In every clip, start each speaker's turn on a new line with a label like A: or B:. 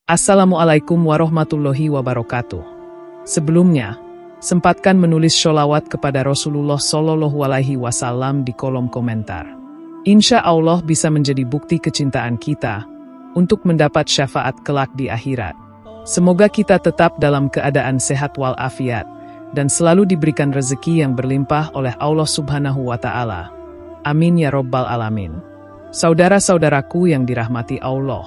A: Assalamualaikum warahmatullahi wabarakatuh. Sebelumnya, sempatkan menulis sholawat kepada Rasulullah Shallallahu Alaihi Wasallam di kolom komentar. Insya Allah bisa menjadi bukti kecintaan kita untuk mendapat syafaat kelak di akhirat. Semoga kita tetap dalam keadaan sehat walafiat dan selalu diberikan rezeki yang berlimpah oleh Allah Subhanahu wa Ta'ala. Amin ya Rabbal Alamin. Saudara-saudaraku yang dirahmati Allah,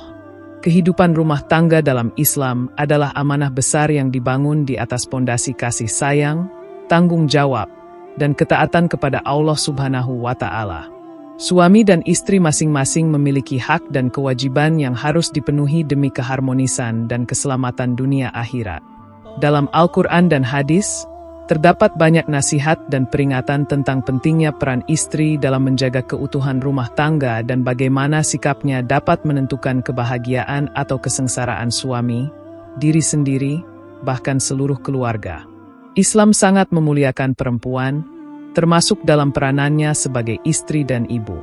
A: kehidupan rumah tangga dalam Islam adalah amanah besar yang dibangun di atas pondasi kasih sayang, tanggung jawab, dan ketaatan kepada Allah Subhanahu wa Ta'ala. Suami dan istri masing-masing memiliki hak dan kewajiban yang harus dipenuhi demi keharmonisan dan keselamatan dunia akhirat. Dalam Al-Quran dan hadis, terdapat banyak nasihat dan peringatan tentang pentingnya peran istri dalam menjaga keutuhan rumah tangga dan bagaimana sikapnya dapat menentukan kebahagiaan atau kesengsaraan suami, diri sendiri, bahkan seluruh keluarga. Islam sangat memuliakan perempuan, termasuk dalam peranannya sebagai istri dan ibu.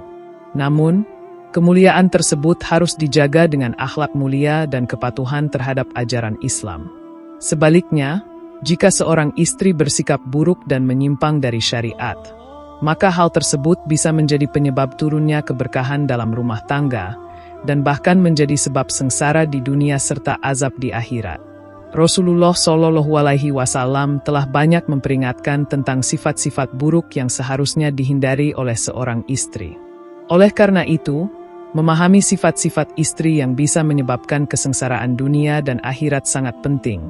A: Namun, kemuliaan tersebut harus dijaga dengan akhlak mulia dan kepatuhan terhadap ajaran Islam. Sebaliknya, jika seorang istri bersikap buruk dan menyimpang dari syariat, maka hal tersebut bisa menjadi penyebab turunnya keberkahan dalam rumah tangga, dan bahkan menjadi sebab sengsara di dunia serta azab di akhirat. Rasulullah Shallallahu Alaihi Wasallam telah banyak memperingatkan tentang sifat-sifat buruk yang seharusnya dihindari oleh seorang istri. Oleh karena itu, memahami sifat-sifat istri yang bisa menyebabkan kesengsaraan dunia dan akhirat sangat penting,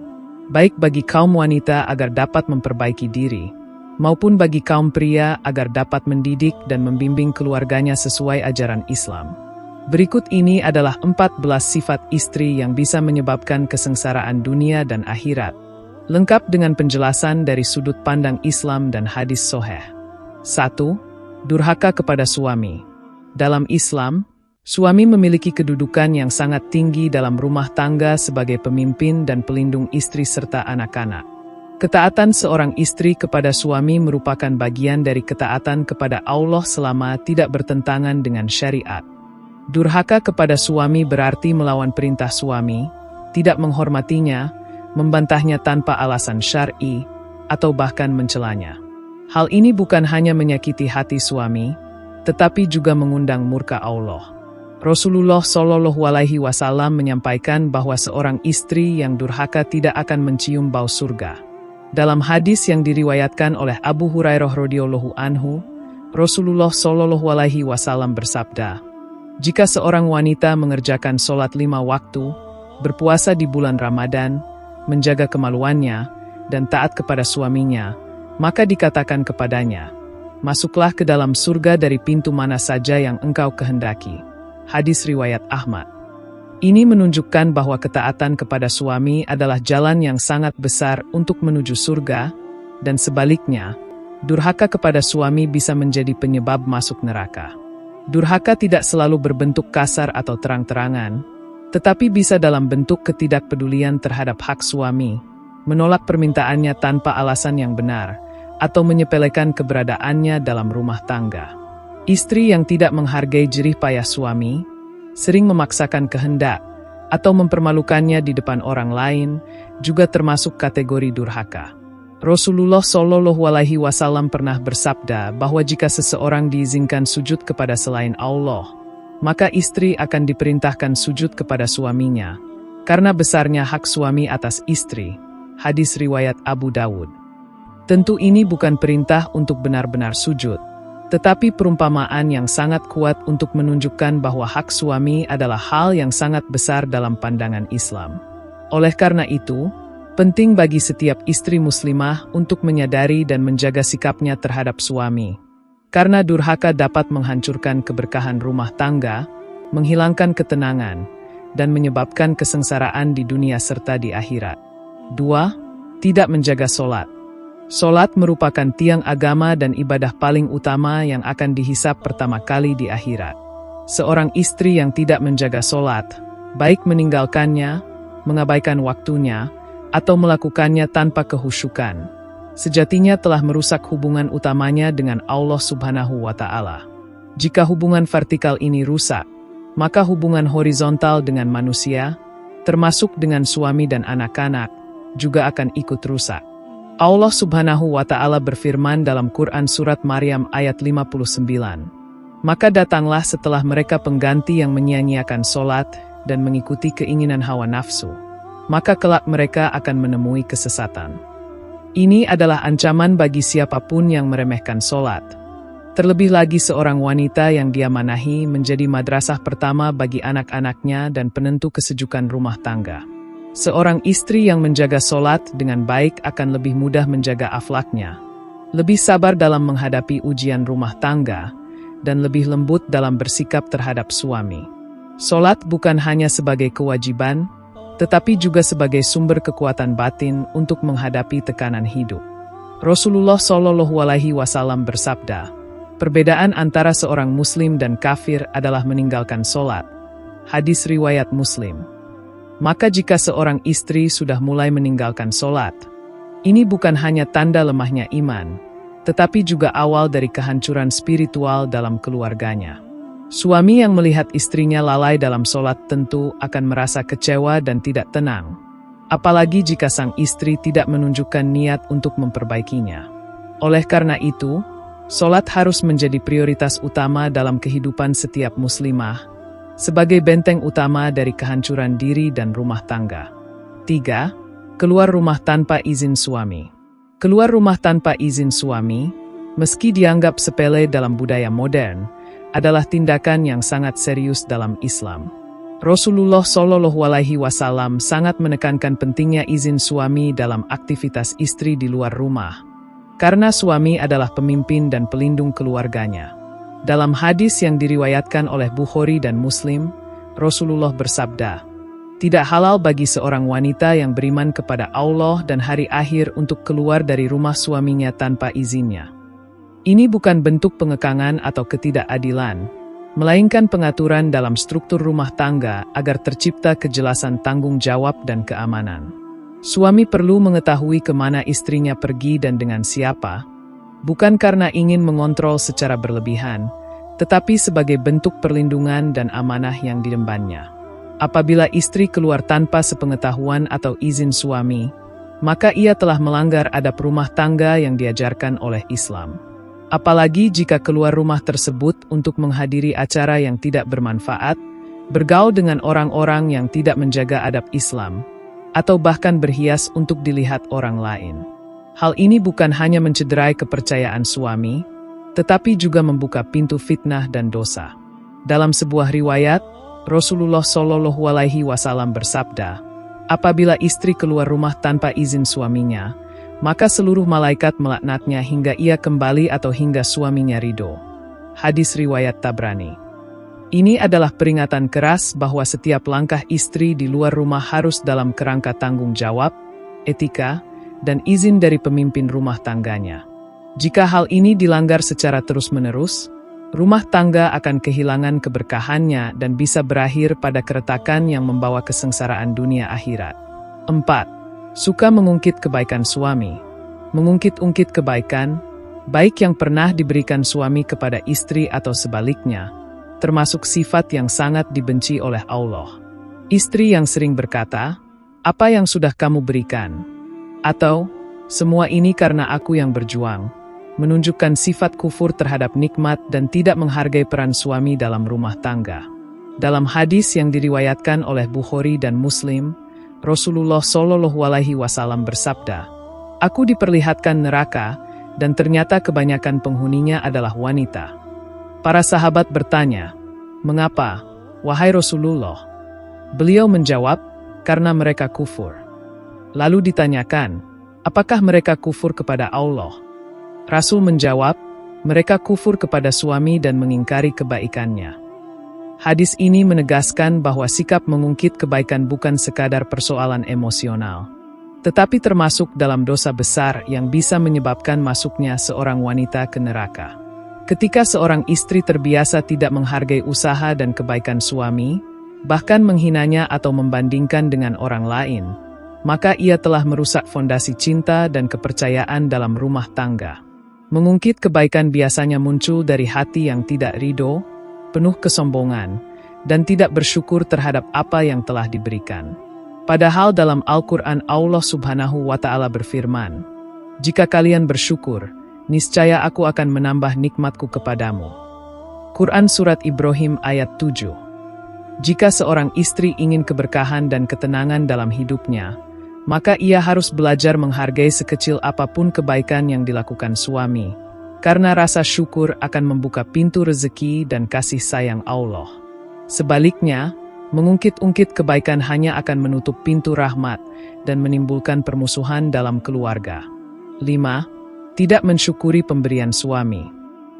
A: baik bagi kaum wanita agar dapat memperbaiki diri, maupun bagi kaum pria agar dapat mendidik dan membimbing keluarganya sesuai ajaran Islam. Berikut ini adalah 14 sifat istri yang bisa menyebabkan kesengsaraan dunia dan akhirat, lengkap dengan penjelasan dari sudut pandang Islam dan hadis sahih. 1. Durhaka kepada suami. Dalam Islam, suami memiliki kedudukan yang sangat tinggi dalam rumah tangga sebagai pemimpin dan pelindung istri serta anak-anak. Ketaatan seorang istri kepada suami merupakan bagian dari ketaatan kepada Allah selama tidak bertentangan dengan syariat. Durhaka kepada suami berarti melawan perintah suami, tidak menghormatinya, membantahnya tanpa alasan syar'i, atau bahkan mencelanya. Hal ini bukan hanya menyakiti hati suami, tetapi juga mengundang murka Allah. Rasulullah Shallallahu Alaihi Wasallam menyampaikan bahwa seorang istri yang durhaka tidak akan mencium bau surga. Dalam hadis yang diriwayatkan oleh Abu Hurairah radhiyallahu anhu, Rasulullah Shallallahu Alaihi Wasallam bersabda, "Jika seorang wanita mengerjakan sholat 5 waktu, berpuasa di bulan Ramadan, menjaga kemaluannya, dan taat kepada suaminya, maka dikatakan kepadanya, masuklah ke dalam surga dari pintu mana saja yang engkau kehendaki." Hadis riwayat Ahmad. Ini menunjukkan bahwa ketaatan kepada suami adalah jalan yang sangat besar untuk menuju surga, dan sebaliknya, durhaka kepada suami bisa menjadi penyebab masuk neraka. Durhaka tidak selalu berbentuk kasar atau terang-terangan, tetapi bisa dalam bentuk ketidakpedulian terhadap hak suami, menolak permintaannya tanpa alasan yang benar, atau menyepelekan keberadaannya dalam rumah tangga. Istri yang tidak menghargai jerih payah suami, sering memaksakan kehendak, atau mempermalukannya di depan orang lain, juga termasuk kategori durhaka. Rasulullah Shallallahu Alaihi Wasallam pernah bersabda bahwa jika seseorang diizinkan sujud kepada selain Allah, maka istri akan diperintahkan sujud kepada suaminya, karena besarnya hak suami atas istri. Hadis riwayat Abu Dawud. Tentu ini bukan perintah untuk benar-benar sujud, tetapi perumpamaan yang sangat kuat untuk menunjukkan bahwa hak suami adalah hal yang sangat besar dalam pandangan Islam. Oleh karena itu, penting bagi setiap istri muslimah untuk menyadari dan menjaga sikapnya terhadap suami. Karena durhaka dapat menghancurkan keberkahan rumah tangga, menghilangkan ketenangan, dan menyebabkan kesengsaraan di dunia serta di akhirat. 2. Tidak menjaga sholat. Sholat merupakan tiang agama dan ibadah paling utama yang akan dihisab pertama kali di akhirat. Seorang istri yang tidak menjaga sholat, baik meninggalkannya, mengabaikan waktunya, atau melakukannya tanpa kehusyukan, sejatinya telah merusak hubungan utamanya dengan Allah Subhanahu wa Ta'ala. Jika hubungan vertikal ini rusak, maka hubungan horizontal dengan manusia, termasuk dengan suami dan anak-anak, juga akan ikut rusak. Allah Subhanahu wa Ta'ala berfirman dalam Quran Surat Maryam ayat 59. Maka datanglah setelah mereka pengganti yang menyia-nyiakan solat dan mengikuti keinginan hawa nafsu. Maka kelak mereka akan menemui kesesatan. Ini adalah ancaman bagi siapapun yang meremehkan solat. Terlebih lagi seorang wanita yang diamanahi menjadi madrasah pertama bagi anak-anaknya dan penentu kesejukan rumah tangga. Seorang istri yang menjaga solat dengan baik akan lebih mudah menjaga akhlaknya, lebih sabar dalam menghadapi ujian rumah tangga, dan lebih lembut dalam bersikap terhadap suami. Solat bukan hanya sebagai kewajiban, tetapi juga sebagai sumber kekuatan batin untuk menghadapi tekanan hidup. Rasulullah Shallallahu Alaihi Wasallam bersabda, perbedaan antara seorang muslim dan kafir adalah meninggalkan solat. Hadis riwayat Muslim. Maka jika seorang istri sudah mulai meninggalkan solat, ini bukan hanya tanda lemahnya iman, tetapi juga awal dari kehancuran spiritual dalam keluarganya. Suami yang melihat istrinya lalai dalam solat tentu akan merasa kecewa dan tidak tenang, apalagi jika sang istri tidak menunjukkan niat untuk memperbaikinya. Oleh karena itu, solat harus menjadi prioritas utama dalam kehidupan setiap muslimah, sebagai benteng utama dari kehancuran diri dan rumah tangga. 3. Keluar rumah tanpa izin suami. Keluar rumah tanpa izin suami, meski dianggap sepele dalam budaya modern, adalah tindakan yang sangat serius dalam Islam. Rasulullah Shallallahu Alaihi Wasallam sangat menekankan pentingnya izin suami dalam aktivitas istri di luar rumah, karena suami adalah pemimpin dan pelindung keluarganya. Dalam hadis yang diriwayatkan oleh Bukhari dan Muslim, Rasulullah bersabda, tidak halal bagi seorang wanita yang beriman kepada Allah dan hari akhir untuk keluar dari rumah suaminya tanpa izinnya. Ini bukan bentuk pengekangan atau ketidakadilan, melainkan pengaturan dalam struktur rumah tangga agar tercipta kejelasan tanggung jawab dan keamanan. Suami perlu mengetahui kemana istrinya pergi dan dengan siapa, bukan karena ingin mengontrol secara berlebihan, tetapi sebagai bentuk perlindungan dan amanah yang diembannya. Apabila istri keluar tanpa sepengetahuan atau izin suami, maka ia telah melanggar adab rumah tangga yang diajarkan oleh Islam. Apalagi jika keluar rumah tersebut untuk menghadiri acara yang tidak bermanfaat, bergaul dengan orang-orang yang tidak menjaga adab Islam, atau bahkan berhias untuk dilihat orang lain. Hal ini bukan hanya mencederai kepercayaan suami, tetapi juga membuka pintu fitnah dan dosa. Dalam sebuah riwayat, Rasulullah Shallallahu Alaihi Wasallam bersabda, apabila istri keluar rumah tanpa izin suaminya, maka seluruh malaikat melaknatnya hingga ia kembali atau hingga suaminya ridho. Hadis riwayat Tabrani. Ini adalah peringatan keras bahwa setiap langkah istri di luar rumah harus dalam kerangka tanggung jawab, etika, dan izin dari pemimpin rumah tangganya. Jika hal ini dilanggar secara terus-menerus, rumah tangga akan kehilangan keberkahannya dan bisa berakhir pada keretakan yang membawa kesengsaraan dunia akhirat. 4. Suka mengungkit kebaikan suami. Mengungkit-ungkit kebaikan, baik yang pernah diberikan suami kepada istri atau sebaliknya, termasuk sifat yang sangat dibenci oleh Allah. Istri yang sering berkata, "Apa yang sudah kamu berikan?" Atau, "Semua ini karena aku yang berjuang," menunjukkan sifat kufur terhadap nikmat dan tidak menghargai peran suami dalam rumah tangga. Dalam hadis yang diriwayatkan oleh Bukhari dan Muslim, Rasulullah Shallallahu Alaihi Wasallam bersabda, "Aku diperlihatkan neraka, dan ternyata kebanyakan penghuninya adalah wanita." Para sahabat bertanya, "Mengapa, wahai Rasulullah?" Beliau menjawab, "Karena mereka kufur." Lalu ditanyakan, apakah mereka kufur kepada Allah? Rasul menjawab, mereka kufur kepada suami dan mengingkari kebaikannya. Hadis ini menegaskan bahwa sikap mengungkit kebaikan bukan sekadar persoalan emosional, tetapi termasuk dalam dosa besar yang bisa menyebabkan masuknya seorang wanita ke neraka. Ketika seorang istri terbiasa tidak menghargai usaha dan kebaikan suami, bahkan menghinanya atau membandingkan dengan orang lain, maka ia telah merusak fondasi cinta dan kepercayaan dalam rumah tangga. Mengungkit kebaikan biasanya muncul dari hati yang tidak ridho, penuh kesombongan, dan tidak bersyukur terhadap apa yang telah diberikan. Padahal dalam Al-Quran Allah Subhanahu wa Ta'ala berfirman, "Jika kalian bersyukur, niscaya aku akan menambah nikmatku kepadamu." Quran Surat Ibrahim ayat 7. Jika seorang istri ingin keberkahan dan ketenangan dalam hidupnya, maka ia harus belajar menghargai sekecil apapun kebaikan yang dilakukan suami, karena rasa syukur akan membuka pintu rezeki dan kasih sayang Allah. Sebaliknya, mengungkit-ungkit kebaikan hanya akan menutup pintu rahmat dan menimbulkan permusuhan dalam keluarga. 5. Tidak mensyukuri pemberian suami.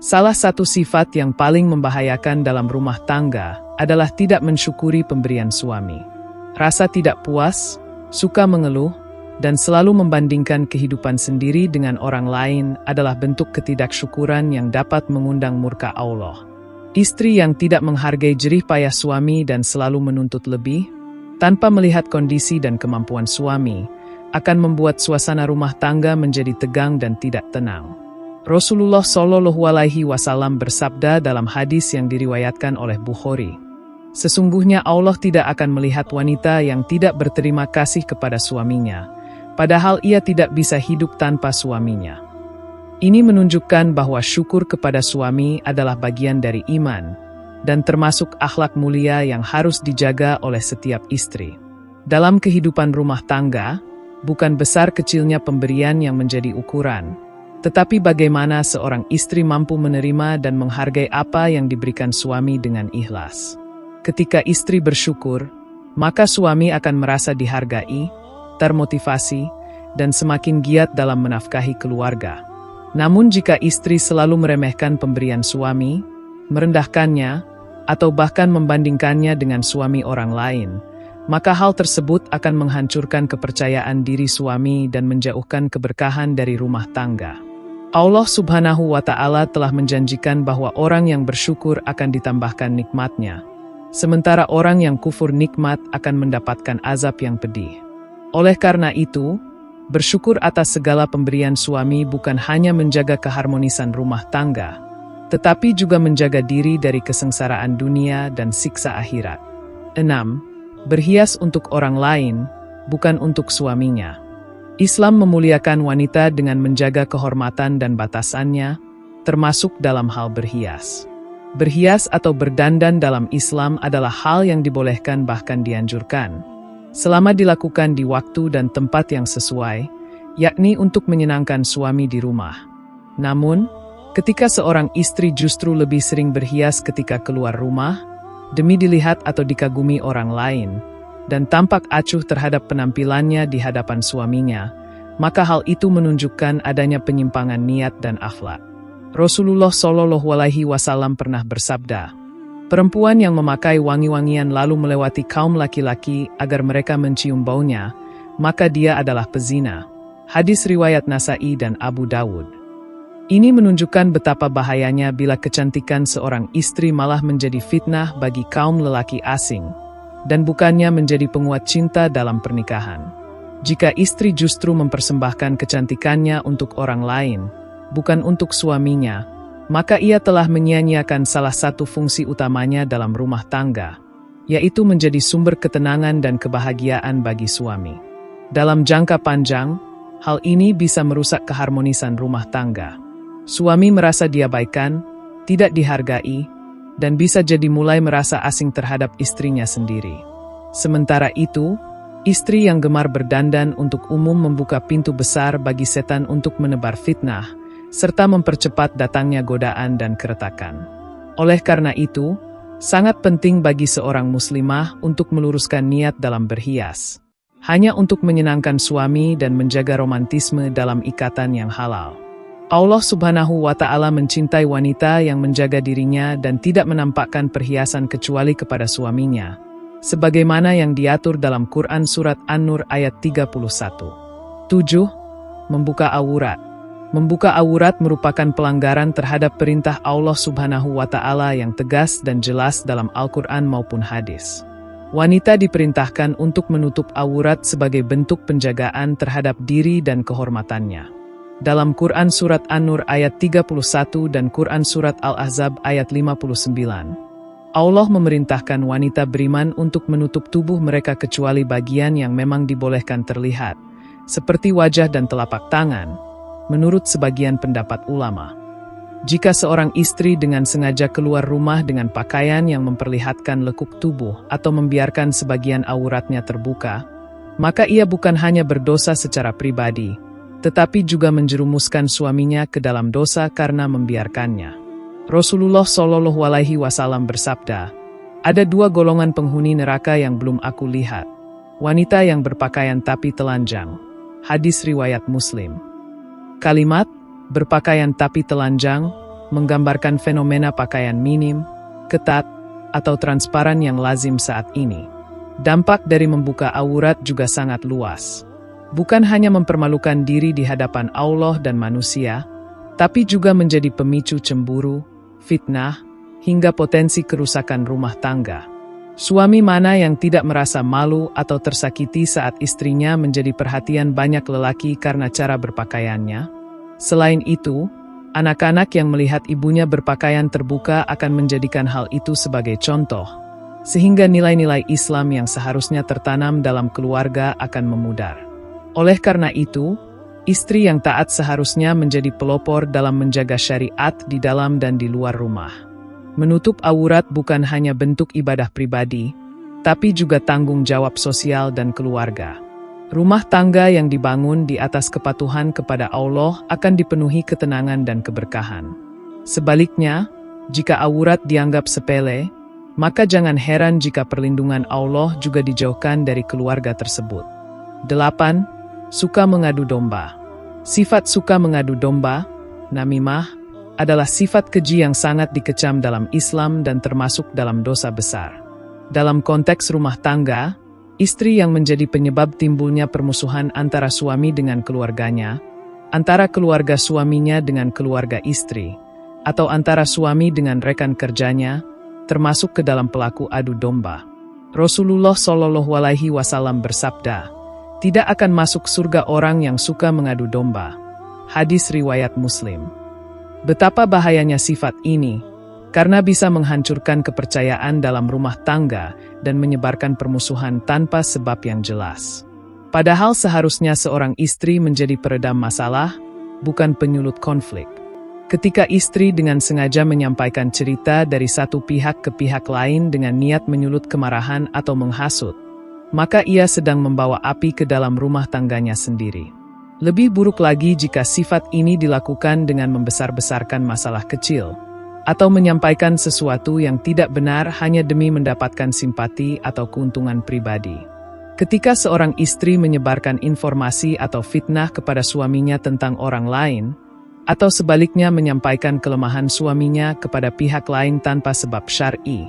A: Salah satu sifat yang paling membahayakan dalam rumah tangga adalah tidak mensyukuri pemberian suami. Rasa tidak puas, suka mengeluh, dan selalu membandingkan kehidupan sendiri dengan orang lain adalah bentuk ketidaksyukuran yang dapat mengundang murka Allah. Istri yang tidak menghargai jerih payah suami dan selalu menuntut lebih, tanpa melihat kondisi dan kemampuan suami, akan membuat suasana rumah tangga menjadi tegang dan tidak tenang. Rasulullah Shallallahu Alaihi Wasallam bersabda dalam hadis yang diriwayatkan oleh Bukhari, "Sesungguhnya Allah tidak akan melihat wanita yang tidak berterima kasih kepada suaminya, padahal ia tidak bisa hidup tanpa suaminya." Ini menunjukkan bahwa syukur kepada suami adalah bagian dari iman, dan termasuk akhlak mulia yang harus dijaga oleh setiap istri. Dalam kehidupan rumah tangga, bukan besar kecilnya pemberian yang menjadi ukuran, tetapi bagaimana seorang istri mampu menerima dan menghargai apa yang diberikan suami dengan ikhlas. Ketika istri bersyukur, maka suami akan merasa dihargai, termotivasi, dan semakin giat dalam menafkahi keluarga. Namun jika istri selalu meremehkan pemberian suami, merendahkannya, atau bahkan membandingkannya dengan suami orang lain, maka hal tersebut akan menghancurkan kepercayaan diri suami dan menjauhkan keberkahan dari rumah tangga. Allah Subhanahu wa Ta'ala telah menjanjikan bahwa orang yang bersyukur akan ditambahkan nikmatnya, sementara orang yang kufur nikmat akan mendapatkan azab yang pedih. Oleh karena itu, bersyukur atas segala pemberian suami bukan hanya menjaga keharmonisan rumah tangga, tetapi juga menjaga diri dari kesengsaraan dunia dan siksa akhirat. 6. Berhias untuk orang lain, bukan untuk suaminya. Islam memuliakan wanita dengan menjaga kehormatan dan batasannya, termasuk dalam hal berhias. Berhias atau berdandan dalam Islam adalah hal yang dibolehkan bahkan dianjurkan, selama dilakukan di waktu dan tempat yang sesuai, yakni untuk menyenangkan suami di rumah. Namun, ketika seorang istri justru lebih sering berhias ketika keluar rumah, demi dilihat atau dikagumi orang lain, dan tampak acuh terhadap penampilannya di hadapan suaminya, maka hal itu menunjukkan adanya penyimpangan niat dan akhlak. Rasulullah Shallallahu Alaihi Wasallam pernah bersabda, "Perempuan yang memakai wangi-wangian lalu melewati kaum laki-laki agar mereka mencium baunya, maka dia adalah pezina." Hadis riwayat Nasa'i dan Abu Dawud. Ini menunjukkan betapa bahayanya bila kecantikan seorang istri malah menjadi fitnah bagi kaum lelaki asing, dan bukannya menjadi penguat cinta dalam pernikahan. Jika istri justru mempersembahkan kecantikannya untuk orang lain, bukan untuk suaminya, maka ia telah menyia-nyiakan salah satu fungsi utamanya dalam rumah tangga, yaitu menjadi sumber ketenangan dan kebahagiaan bagi suami. Dalam jangka panjang, hal ini bisa merusak keharmonisan rumah tangga. Suami merasa diabaikan, tidak dihargai, dan bisa jadi mulai merasa asing terhadap istrinya sendiri. Sementara itu, istri yang gemar berdandan untuk umum membuka pintu besar bagi setan untuk menebar fitnah, serta mempercepat datangnya godaan dan keretakan. Oleh karena itu, sangat penting bagi seorang muslimah untuk meluruskan niat dalam berhias, hanya untuk menyenangkan suami dan menjaga romantisme dalam ikatan yang halal. Allah Subhanahu wa Ta'ala mencintai wanita yang menjaga dirinya dan tidak menampakkan perhiasan kecuali kepada suaminya, sebagaimana yang diatur dalam Quran Surat An-Nur ayat 31. 7. Membuka aurat. Membuka aurat merupakan pelanggaran terhadap perintah Allah Subhanahu wa Ta'ala yang tegas dan jelas dalam Al-Quran maupun hadis. Wanita diperintahkan untuk menutup aurat sebagai bentuk penjagaan terhadap diri dan kehormatannya. Dalam Quran Surat An-Nur ayat 31 dan Quran Surat Al-Ahzab ayat 59. Allah memerintahkan wanita beriman untuk menutup tubuh mereka kecuali bagian yang memang dibolehkan terlihat, seperti wajah dan telapak tangan, menurut sebagian pendapat ulama. Jika seorang istri dengan sengaja keluar rumah dengan pakaian yang memperlihatkan lekuk tubuh atau membiarkan sebagian auratnya terbuka, maka ia bukan hanya berdosa secara pribadi, tetapi juga menjerumuskan suaminya ke dalam dosa karena membiarkannya. Rasulullah Shallallahu Alaihi Wasallam bersabda, "Ada dua golongan penghuni neraka yang belum aku lihat. Wanita yang berpakaian tapi telanjang." Hadis riwayat Muslim. Kalimat berpakaian tapi telanjang menggambarkan fenomena pakaian minim, ketat, atau transparan yang lazim saat ini. Dampak dari membuka aurat juga sangat luas. Bukan hanya mempermalukan diri di hadapan Allah dan manusia, tapi juga menjadi pemicu cemburu, fitnah, hingga potensi kerusakan rumah tangga. Suami mana yang tidak merasa malu atau tersakiti saat istrinya menjadi perhatian banyak lelaki karena cara berpakaiannya? Selain itu, anak-anak yang melihat ibunya berpakaian terbuka akan menjadikan hal itu sebagai contoh, sehingga nilai-nilai Islam yang seharusnya tertanam dalam keluarga akan memudar. Oleh karena itu, istri yang taat seharusnya menjadi pelopor dalam menjaga syariat di dalam dan di luar rumah. Menutup aurat bukan hanya bentuk ibadah pribadi, tapi juga tanggung jawab sosial dan keluarga. Rumah tangga yang dibangun di atas kepatuhan kepada Allah akan dipenuhi ketenangan dan keberkahan. Sebaliknya, jika aurat dianggap sepele, maka jangan heran jika perlindungan Allah juga dijauhkan dari keluarga tersebut. 8. Suka mengadu domba. Sifat suka mengadu domba, namimah, adalah sifat keji yang sangat dikecam dalam Islam dan termasuk dalam dosa besar. Dalam konteks rumah tangga, istri yang menjadi penyebab timbulnya permusuhan antara suami dengan keluarganya, antara keluarga suaminya dengan keluarga istri, atau antara suami dengan rekan kerjanya, termasuk ke dalam pelaku adu domba. Rasulullah Shallallahu Alaihi Wasallam bersabda, "Tidak akan masuk surga orang yang suka mengadu domba." Hadis riwayat Muslim. Betapa bahayanya sifat ini, karena bisa menghancurkan kepercayaan dalam rumah tangga dan menyebarkan permusuhan tanpa sebab yang jelas. Padahal seharusnya seorang istri menjadi peredam masalah, bukan penyulut konflik. Ketika istri dengan sengaja menyampaikan cerita dari satu pihak ke pihak lain dengan niat menyulut kemarahan atau menghasut, maka ia sedang membawa api ke dalam rumah tangganya sendiri. Lebih buruk lagi jika sifat ini dilakukan dengan membesar-besarkan masalah kecil, atau menyampaikan sesuatu yang tidak benar hanya demi mendapatkan simpati atau keuntungan pribadi. Ketika seorang istri menyebarkan informasi atau fitnah kepada suaminya tentang orang lain, atau sebaliknya menyampaikan kelemahan suaminya kepada pihak lain tanpa sebab syar'i,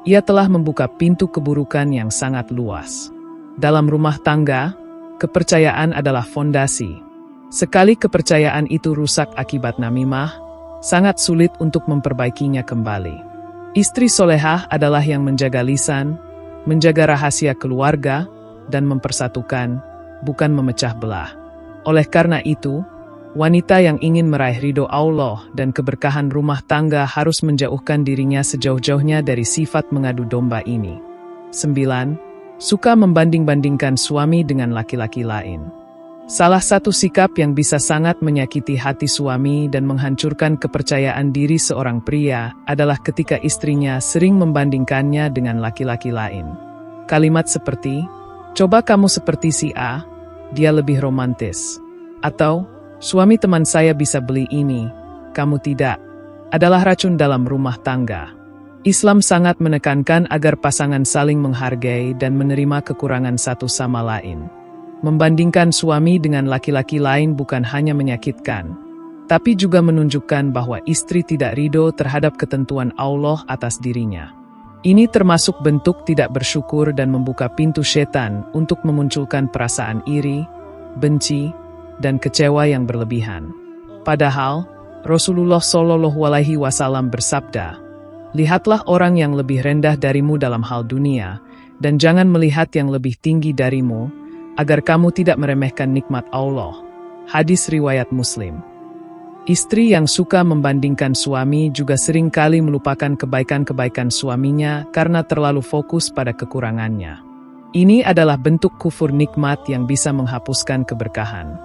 A: ia telah membuka pintu keburukan yang sangat luas. Dalam rumah tangga, kepercayaan adalah fondasi. Sekali kepercayaan itu rusak akibat namimah, sangat sulit untuk memperbaikinya kembali. Istri solehah adalah yang menjaga lisan, menjaga rahasia keluarga, dan mempersatukan, bukan memecah belah. Oleh karena itu, wanita yang ingin meraih ridho Allah dan keberkahan rumah tangga harus menjauhkan dirinya sejauh-jauhnya dari sifat mengadu domba ini. 9. Suka membanding-bandingkan suami dengan laki-laki lain. Salah satu sikap yang bisa sangat menyakiti hati suami dan menghancurkan kepercayaan diri seorang pria adalah ketika istrinya sering membandingkannya dengan laki-laki lain. Kalimat seperti, "Coba kamu seperti si A, dia lebih romantis." Atau, "Suami teman saya bisa beli ini, kamu tidak," adalah racun dalam rumah tangga. Islam sangat menekankan agar pasangan saling menghargai dan menerima kekurangan satu sama lain. Membandingkan suami dengan laki-laki lain bukan hanya menyakitkan, tapi juga menunjukkan bahwa istri tidak ridho terhadap ketentuan Allah atas dirinya. Ini termasuk bentuk tidak bersyukur dan membuka pintu setan untuk memunculkan perasaan iri, benci, dan kecewa yang berlebihan. Padahal, Rasulullah Shallallahu Alaihi Wasallam bersabda, "Lihatlah orang yang lebih rendah darimu dalam hal dunia, dan jangan melihat yang lebih tinggi darimu, agar kamu tidak meremehkan nikmat Allah." Hadis riwayat Muslim. Istri yang suka membandingkan suami juga sering kali melupakan kebaikan-kebaikan suaminya karena terlalu fokus pada kekurangannya. Ini adalah bentuk kufur nikmat yang bisa menghapuskan keberkahan.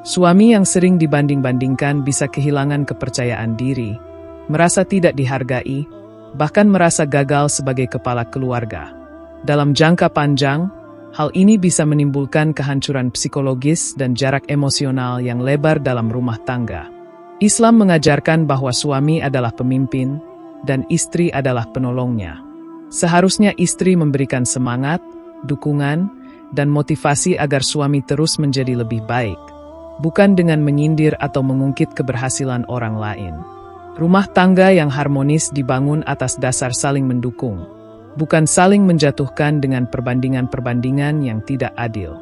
A: Suami yang sering dibanding-bandingkan bisa kehilangan kepercayaan diri, merasa tidak dihargai, bahkan merasa gagal sebagai kepala keluarga. Dalam jangka panjang, hal ini bisa menimbulkan kehancuran psikologis dan jarak emosional yang lebar dalam rumah tangga. Islam mengajarkan bahwa suami adalah pemimpin dan istri adalah penolongnya. Seharusnya istri memberikan semangat, dukungan, dan motivasi agar suami terus menjadi lebih baik, bukan dengan menyindir atau mengungkit keberhasilan orang lain. Rumah tangga yang harmonis dibangun atas dasar saling mendukung, bukan saling menjatuhkan dengan perbandingan-perbandingan yang tidak adil.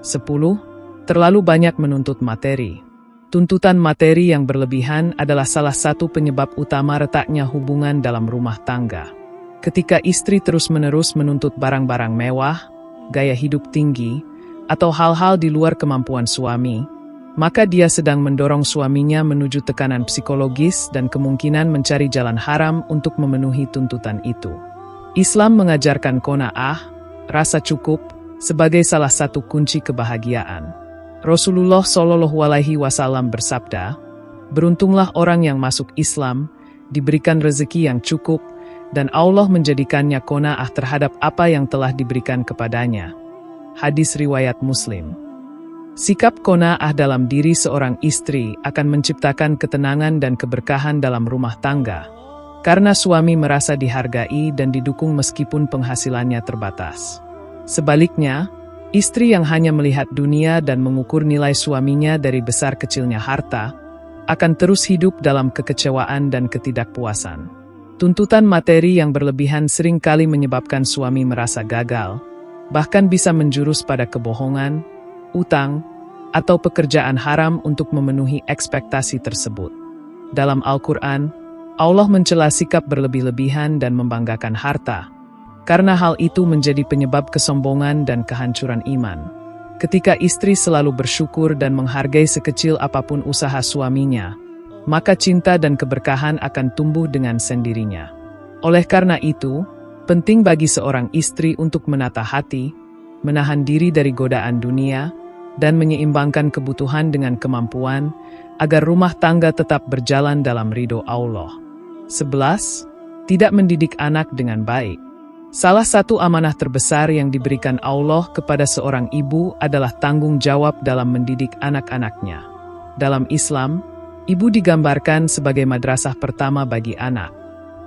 A: 10. Terlalu banyak menuntut materi. Tuntutan materi yang berlebihan adalah salah satu penyebab utama retaknya hubungan dalam rumah tangga. Ketika istri terus-menerus menuntut barang-barang mewah, gaya hidup tinggi, atau hal-hal di luar kemampuan suami, maka dia sedang mendorong suaminya menuju tekanan psikologis dan kemungkinan mencari jalan haram untuk memenuhi tuntutan itu. Islam mengajarkan qanaah, rasa cukup, sebagai salah satu kunci kebahagiaan. Rasulullah SAW bersabda, "Beruntunglah orang yang masuk Islam, diberikan rezeki yang cukup, dan Allah menjadikannya qanaah terhadap apa yang telah diberikan kepadanya." Hadis riwayat Muslim. Sikap qanaah dalam diri seorang istri akan menciptakan ketenangan dan keberkahan dalam rumah tangga, karena suami merasa dihargai dan didukung meskipun penghasilannya terbatas. Sebaliknya, istri yang hanya melihat dunia dan mengukur nilai suaminya dari besar kecilnya harta, akan terus hidup dalam kekecewaan dan ketidakpuasan. Tuntutan materi yang berlebihan sering kali menyebabkan suami merasa gagal, bahkan bisa menjurus pada kebohongan, utang, atau pekerjaan haram untuk memenuhi ekspektasi tersebut. Dalam Al-Quran, Allah mencela sikap berlebih-lebihan dan membanggakan harta, karena hal itu menjadi penyebab kesombongan dan kehancuran iman. Ketika istri selalu bersyukur dan menghargai sekecil apapun usaha suaminya, maka cinta dan keberkahan akan tumbuh dengan sendirinya. Oleh karena itu, penting bagi seorang istri untuk menata hati, menahan diri dari godaan dunia, dan menyeimbangkan kebutuhan dengan kemampuan, agar rumah tangga tetap berjalan dalam ridho Allah. 11. Tidak mendidik anak dengan baik. Salah satu amanah terbesar yang diberikan Allah kepada seorang ibu adalah tanggung jawab dalam mendidik anak-anaknya. Dalam Islam, ibu digambarkan sebagai madrasah pertama bagi anak.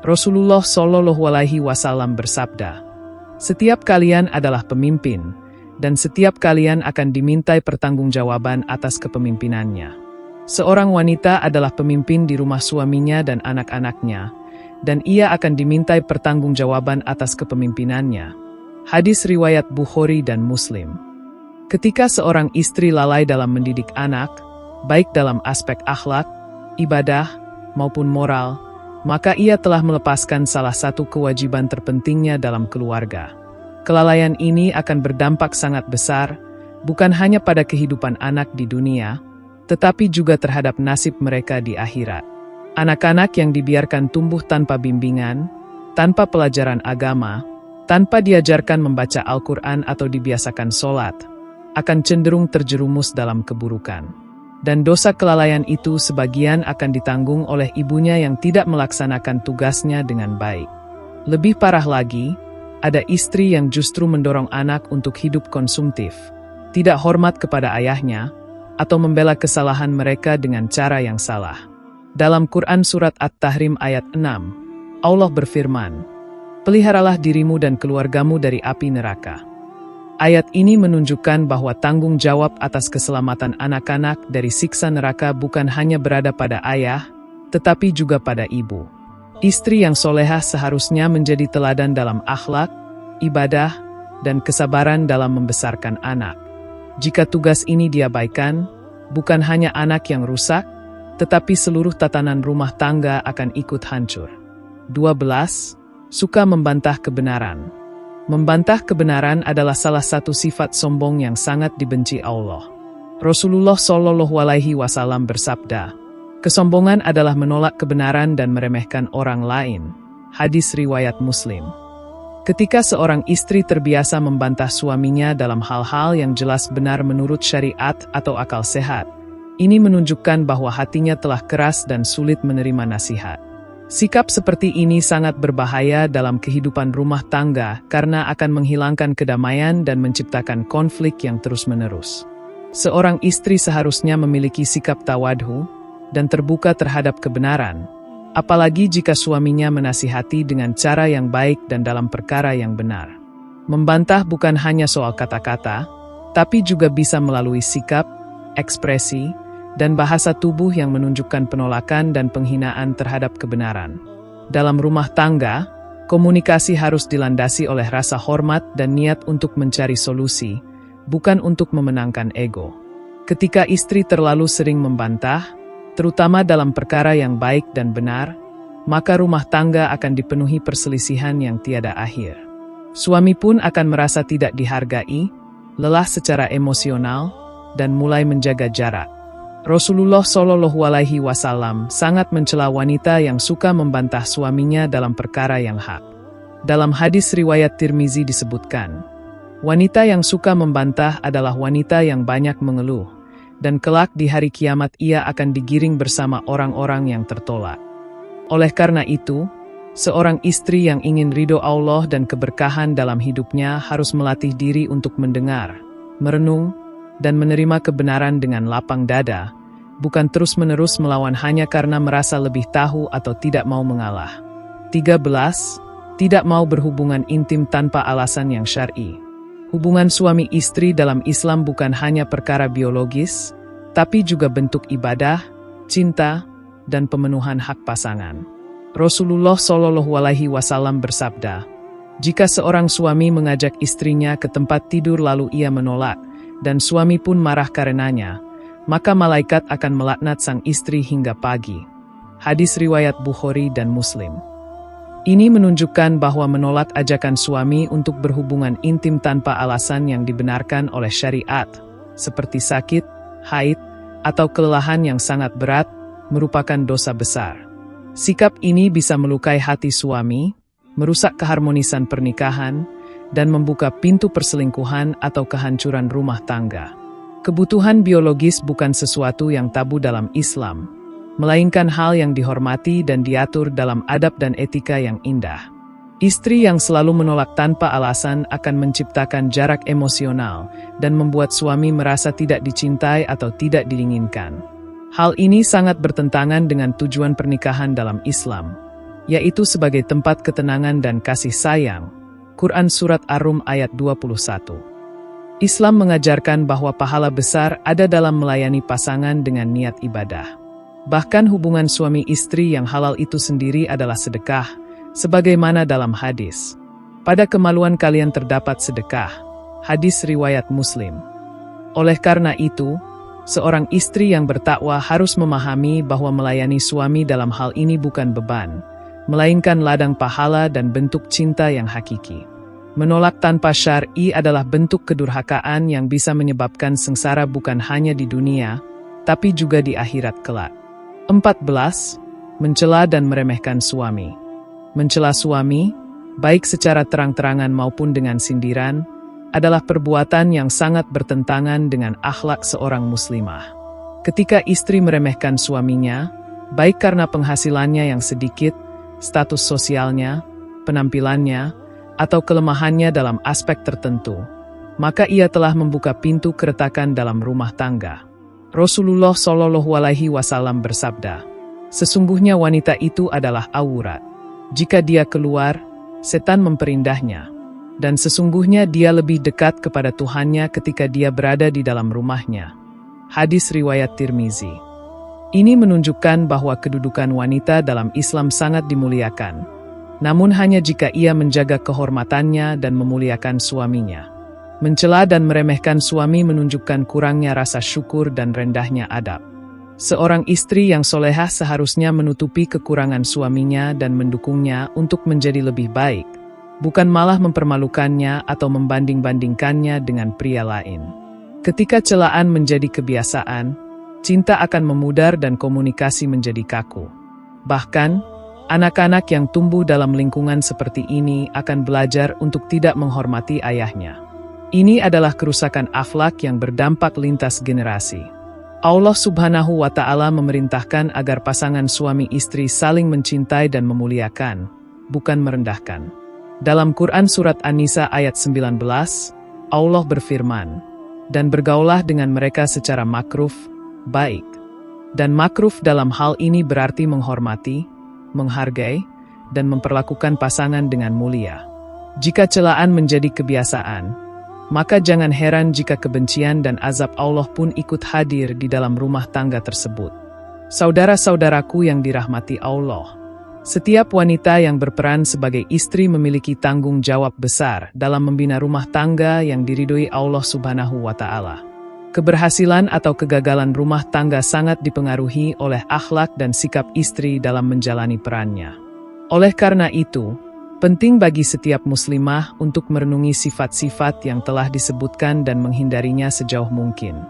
A: Rasulullah SAW bersabda, "Setiap kalian adalah pemimpin, dan setiap kalian akan dimintai pertanggungjawaban atas kepemimpinannya." Seorang wanita adalah pemimpin di rumah suaminya dan anak-anaknya, dan ia akan dimintai pertanggungjawaban atas kepemimpinannya. Hadis riwayat Bukhari dan Muslim. Ketika seorang istri lalai dalam mendidik anak, baik dalam aspek akhlak, ibadah, maupun moral, maka ia telah melepaskan salah satu kewajiban terpentingnya dalam keluarga. Kelalaian ini akan berdampak sangat besar, bukan hanya pada kehidupan anak di dunia, tetapi juga terhadap nasib mereka di akhirat. Anak-anak yang dibiarkan tumbuh tanpa bimbingan, tanpa pelajaran agama, tanpa diajarkan membaca Al-Quran atau dibiasakan sholat, akan cenderung terjerumus dalam keburukan. Dan dosa kelalaian itu sebagian akan ditanggung oleh ibunya yang tidak melaksanakan tugasnya dengan baik. Lebih parah lagi, ada istri yang justru mendorong anak untuk hidup konsumtif, tidak hormat kepada ayahnya, atau membela kesalahan mereka dengan cara yang salah. Dalam Quran Surat At-Tahrim ayat 6, Allah berfirman, "Peliharalah dirimu dan keluargamu dari api neraka." Ayat ini menunjukkan bahwa tanggung jawab atas keselamatan anak-anak dari siksa neraka bukan hanya berada pada ayah, tetapi juga pada ibu. Istri yang solehah seharusnya menjadi teladan dalam akhlak, ibadah, dan kesabaran dalam membesarkan anak. Jika tugas ini diabaikan, bukan hanya anak yang rusak, tetapi seluruh tatanan rumah tangga akan ikut hancur. 12. Suka membantah kebenaran. Membantah kebenaran adalah salah satu sifat sombong yang sangat dibenci Allah. Rasulullah SAW bersabda, Kesombongan adalah menolak kebenaran dan meremehkan orang lain. Hadis riwayat Muslim. Ketika seorang istri terbiasa membantah suaminya dalam hal-hal yang jelas benar menurut syariat atau akal sehat, ini menunjukkan bahwa hatinya telah keras dan sulit menerima nasihat. Sikap seperti ini sangat berbahaya dalam kehidupan rumah tangga karena akan menghilangkan kedamaian dan menciptakan konflik yang terus-menerus. Seorang istri seharusnya memiliki sikap tawadhu dan terbuka terhadap kebenaran, apalagi jika suaminya menasihati dengan cara yang baik dan dalam perkara yang benar. Membantah bukan hanya soal kata-kata, tapi juga bisa melalui sikap, ekspresi, dan bahasa tubuh yang menunjukkan penolakan dan penghinaan terhadap kebenaran. Dalam rumah tangga, komunikasi harus dilandasi oleh rasa hormat dan niat untuk mencari solusi, bukan untuk memenangkan ego. Ketika istri terlalu sering membantah, terutama dalam perkara yang baik dan benar, maka rumah tangga akan dipenuhi perselisihan yang tiada akhir. Suami pun akan merasa tidak dihargai, lelah secara emosional, dan mulai menjaga jarak. Rasulullah Shallallahu Alaihi Wasallam sangat mencela wanita yang suka membantah suaminya dalam perkara yang hak. Dalam hadis riwayat Tirmizi disebutkan, wanita yang suka membantah adalah wanita yang banyak mengeluh, dan kelak di hari kiamat ia akan digiring bersama orang-orang yang tertolak. Oleh karena itu, seorang istri yang ingin ridho Allah dan keberkahan dalam hidupnya harus melatih diri untuk mendengar, merenung, dan menerima kebenaran dengan lapang dada, bukan terus-menerus melawan hanya karena merasa lebih tahu atau tidak mau mengalah. 13. Tidak mau berhubungan intim tanpa alasan yang syar'i. Hubungan suami istri dalam Islam bukan hanya perkara biologis, tapi juga bentuk ibadah, cinta, dan pemenuhan hak pasangan. Rasulullah Shallallahu Alaihi Wasallam bersabda, jika seorang suami mengajak istrinya ke tempat tidur lalu ia menolak, dan suami pun marah karenanya, maka malaikat akan melaknat sang istri hingga pagi. Hadis riwayat Bukhari dan Muslim. Ini menunjukkan bahwa menolak ajakan suami untuk berhubungan intim tanpa alasan yang dibenarkan oleh syariat, seperti sakit, haid, atau kelelahan yang sangat berat, merupakan dosa besar. Sikap ini bisa melukai hati suami, merusak keharmonisan pernikahan, dan membuka pintu perselingkuhan atau kehancuran rumah tangga. Kebutuhan biologis bukan sesuatu yang tabu dalam Islam, melainkan hal yang dihormati dan diatur dalam adab dan etika yang indah. Istri yang selalu menolak tanpa alasan akan menciptakan jarak emosional dan membuat suami merasa tidak dicintai atau tidak diinginkan. Hal ini sangat bertentangan dengan tujuan pernikahan dalam Islam, yaitu sebagai tempat ketenangan dan kasih sayang. Quran Surat Ar-Rum ayat 21. Islam mengajarkan bahwa pahala besar ada dalam melayani pasangan dengan niat ibadah. Bahkan hubungan suami istri yang halal itu sendiri adalah sedekah, sebagaimana dalam hadis, pada kemaluan kalian terdapat sedekah. Hadis riwayat Muslim. Oleh karena itu, seorang istri yang bertakwa harus memahami bahwa melayani suami dalam hal ini bukan beban, melainkan ladang pahala dan bentuk cinta yang hakiki. Menolak tanpa syar'i adalah bentuk kedurhakaan yang bisa menyebabkan sengsara bukan hanya di dunia, tapi juga di akhirat kelak. 14. Mencela dan meremehkan suami. Mencela suami, baik secara terang-terangan maupun dengan sindiran, adalah perbuatan yang sangat bertentangan dengan akhlak seorang muslimah. Ketika istri meremehkan suaminya, baik karena penghasilannya yang sedikit, status sosialnya, penampilannya, atau kelemahannya dalam aspek tertentu, maka ia telah membuka pintu keretakan dalam rumah tangga. Rasulullah Shallallahu Alaihi Wasallam bersabda, sesungguhnya wanita itu adalah aurat. Jika dia keluar, setan memperindahnya. Dan sesungguhnya dia lebih dekat kepada Tuhannya ketika dia berada di dalam rumahnya. Hadis riwayat Tirmizi. Ini menunjukkan bahwa kedudukan wanita dalam Islam sangat dimuliakan, namun hanya jika ia menjaga kehormatannya dan memuliakan suaminya. Mencela dan meremehkan suami menunjukkan kurangnya rasa syukur dan rendahnya adab. Seorang istri yang solehah seharusnya menutupi kekurangan suaminya dan mendukungnya untuk menjadi lebih baik, bukan malah mempermalukannya atau membanding-bandingkannya dengan pria lain. Ketika celaan menjadi kebiasaan, cinta akan memudar dan komunikasi menjadi kaku. Bahkan, anak-anak yang tumbuh dalam lingkungan seperti ini akan belajar untuk tidak menghormati ayahnya. Ini adalah kerusakan akhlak yang berdampak lintas generasi. Allah Subhanahu wa Ta'ala memerintahkan agar pasangan suami istri saling mencintai dan memuliakan, bukan merendahkan. Dalam Quran Surat An-Nisa ayat 19, Allah berfirman, "Dan bergaulah dengan mereka secara makruf, baik." Dan makruf dalam hal ini berarti menghormati, menghargai, dan memperlakukan pasangan dengan mulia. Jika celaan menjadi kebiasaan, maka jangan heran jika kebencian dan azab Allah pun ikut hadir di dalam rumah tangga tersebut. Saudara-saudaraku yang dirahmati Allah, setiap wanita yang berperan sebagai istri memiliki tanggung jawab besar dalam membina rumah tangga yang diridhoi Allah Subhanahu wa Ta'ala. Keberhasilan atau kegagalan rumah tangga sangat dipengaruhi oleh akhlak dan sikap istri dalam menjalani perannya. Oleh karena itu, penting bagi setiap muslimah untuk merenungi sifat-sifat yang telah disebutkan dan menghindarinya sejauh mungkin.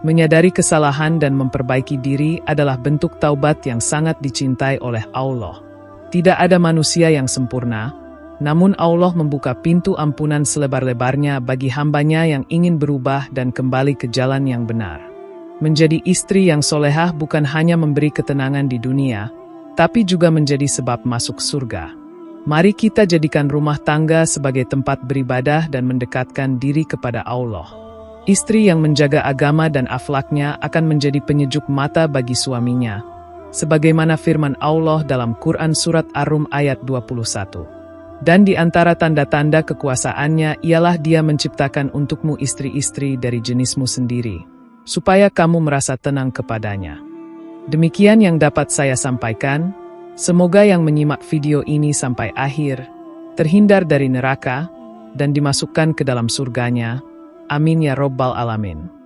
A: Menyadari kesalahan dan memperbaiki diri adalah bentuk taubat yang sangat dicintai oleh Allah. Tidak ada manusia yang sempurna, namun Allah membuka pintu ampunan selebar-lebarnya bagi hambanya yang ingin berubah dan kembali ke jalan yang benar. Menjadi istri yang solehah bukan hanya memberi ketenangan di dunia, tapi juga menjadi sebab masuk surga. Mari kita jadikan rumah tangga sebagai tempat beribadah dan mendekatkan diri kepada Allah. Istri yang menjaga agama dan akhlaknya akan menjadi penyejuk mata bagi suaminya, sebagaimana firman Allah dalam Quran Surat Ar-Rum ayat 21. Dan di antara tanda-tanda kekuasaannya ialah Dia menciptakan untukmu istri-istri dari jenismu sendiri, supaya kamu merasa tenang kepadanya. Demikian yang dapat saya sampaikan. Semoga yang menyimak video ini sampai akhir, terhindar dari neraka, dan dimasukkan ke dalam surganya. Amin ya Rabbal Alamin.